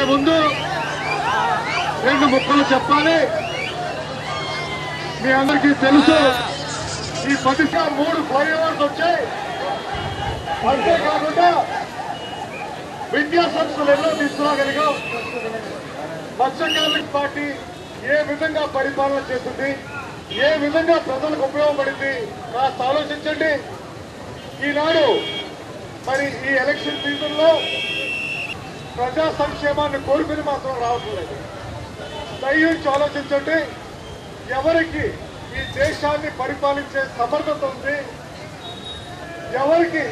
ముందు రెండు ముక్కలు చెప్పాలి. మీ అందరికీ తెలుసు ఈ 3 ఫ్లైఓవర్స్ వచ్చాయి. అంతేకాకుండా విద్యా సంస్థలు ఎన్నో తీసుకురాగలిగాం. మత్స్యకారుల పార్టీ ఏ విధంగా పరిపాలన చేస్తుంది, ఏ విధంగా ప్రజలకు ఉపయోగపడింది కాస్త ఆలోచించండి. ఈనాడు మరి ఈ ఎలక్షన్ సీజన్ లో ప్రజా సంక్షేమాన్ని కోరుకుని మాత్రం రావట్లేదు. దయచేసి ఆలోచించండి. ఎవరికి ఈ దేశాన్ని పరిపాలించే సమర్థత ఉంది,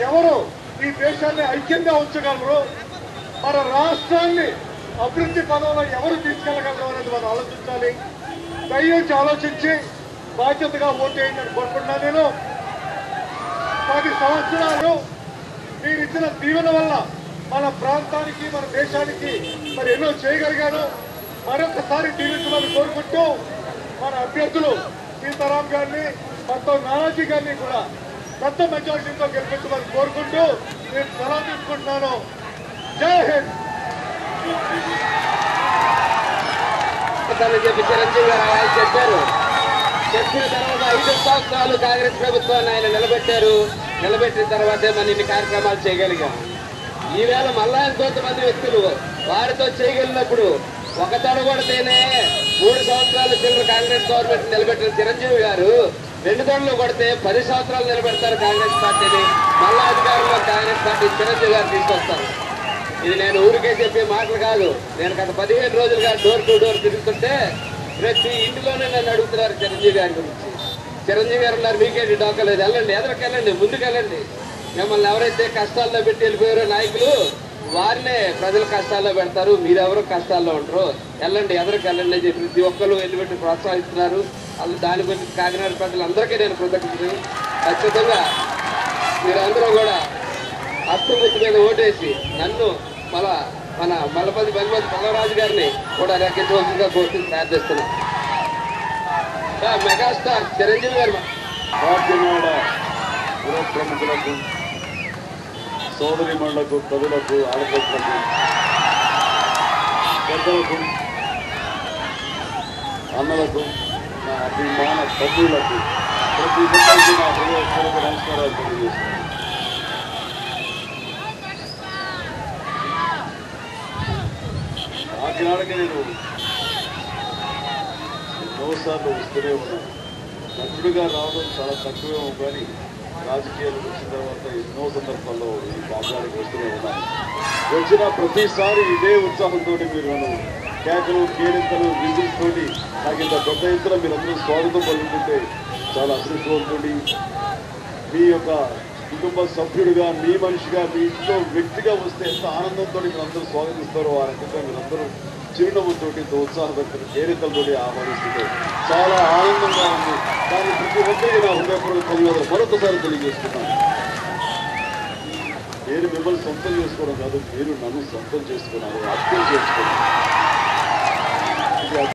ఎవరు ఈ దేశాన్ని ఐక్యంగా ఉంచగలరు, మన రాష్ట్రాన్ని అభివృద్ధి పదంలో ఎవరు తీసుకెళ్లగలరు అనేది మనం ఆలోచించాలి. దయచేసి ఆలోచించి బాధ్యతగా ఓటేయండి అని కోరుకుంటున్నాను. నేను 10 సంవత్సరాలు మీరు ఇచ్చిన దీవెన వల్ల మన ప్రాంతానికి మన దేశానికి మరి ఎన్నో చేయగలిగాను. మరొకసారి దీవించమని కోరుకుంటూ మన అభ్యర్థులు సీతారాం గారిని మొత్తం నానాజీ గారిని కూడా పెద్ద మెజారిటీతో గెలిపించమని కోరుకుంటూ నేను సెలవు తీసుకుంటున్నాను. జై హింద్. చెప్పి చిరంజీవి గారు ఆయన చెప్పారు. చెప్పిన తర్వాత 5 సంవత్సరాలు కాంగ్రెస్ ప్రభుత్వాన్ని ఆయన నిలబెట్టిన తర్వాతే మన ఇన్ని కార్యక్రమాలు చేయగలిగాం. ఈవేళ మళ్ళా కొంతమంది వ్యక్తులు వారితో చేయగలిగినప్పుడు ఒక తొడగొడితేనే 3 సంవత్సరాలు చిల్లర కాంగ్రెస్ గవర్నమెంట్ నిలబెట్టిన చిరంజీవి గారు 2 తొడలు కొడితే 10 సంవత్సరాలు నిలబెడతారు కాంగ్రెస్ పార్టీని. మళ్ళా అధికారంలో కాంగ్రెస్ పార్టీ చిరంజీవి గారు తీసుకొస్తారు. ఇది నేను ఊరికే చెప్పే మాటలు కాదు. నేను గత 15 రోజులుగా డోర్ టు డోర్ తిరుగుతుంటే ప్రతి ఇంటిలోనే నన్ను అడుగుతున్నారు చిరంజీవి గారి గురించి. చిరంజీవి గారు ఉన్నారు, మీకేంటి డోకలేదు, వెళ్ళండి, ఎదరికెళ్ళండి, ముందుకెళ్ళండి. మిమ్మల్ని ఎవరైతే కష్టాల్లో పెట్టి వెళ్ళిపోయారో నాయకులు వారినే ప్రజలు కష్టాల్లో పెడతారు, మీరెవరో కష్టాల్లో ఉంటారు, వెళ్ళండి, ఎదరికి వెళ్ళండి అని చెప్పి ప్రతి ఒక్కరు వెళ్ళిపెట్టి ప్రోత్సహిస్తున్నారు. అది దాని గురించి కాకినాడ ప్రజలందరికీ నేను కృతజ్ఞతలు. ఖచ్చితంగా మీరందరూ కూడా అస్తుగుర్తు మీద ఓటేసి నన్ను మన మల్లపల్లి పల్లవరాజు గారిని కూడా నెగ్గించవలసిందిగా కోరుతూ ప్రార్థిస్తున్నాం. మెగాస్టార్ చిరంజీవి గారు కాకినాడ పుర ప్రముఖులకు, సోదరిమణులకు, ప్రజలకు, ఆడపడులకు, పెద్దలకు, అన్నలకు, నా అభిమాన తల్లులకు ప్రతి ఒక్కరికి నా హృదయపూర్వక నమస్కారాలు తెలియజేస్తున్నాను. కాకినాడకి నేను ఎన్నోసార్లు వస్తూనే ఉన్నాయి. నటుడుగా రావడం చాలా తక్కువే కానీ రాజకీయాలు వచ్చిన తర్వాత ఎన్నో సందర్భాల్లో ఈ కార్యానికి వస్తూనే ఉన్నాయి. వచ్చిన ప్రతిసారి ఇదే ఉత్సాహంతో మీరు నన్ను కేకలు కేరింతలు విజిల్స్ తోటి నాకు ఇంత పెద్ద ఎత్తున మీరందరూ స్వాగతం పలుకుంటే చాలా అదృష్టవంతుడి. మీ యొక్క కుటుంబ సభ్యుడిగా, మీ మనిషిగా, మీ ఇంట్లో వ్యక్తిగా వస్తే ఎంత ఆనందంతో మీరందరూ స్వాగతిస్తారో ఆ రకంగా మీరందరూ చిరునవ్వుతో ఉత్సాహపడుతున్న కేరింతలతో ఆహ్వానిస్తుంటే చాలా ఆనందంగా ఉంది. దాన్ని ప్రతి ఒక్కరికి నా హృదయపూర్వక ధన్యవాదాలు మరొకసారి తెలియజేస్తున్నాను. నేను మిమ్మల్ని సొంతం చేసుకోవడం కాదు, మీరు నన్ను సొంతం చేసుకున్నారు, అర్థం చేసుకున్నారు.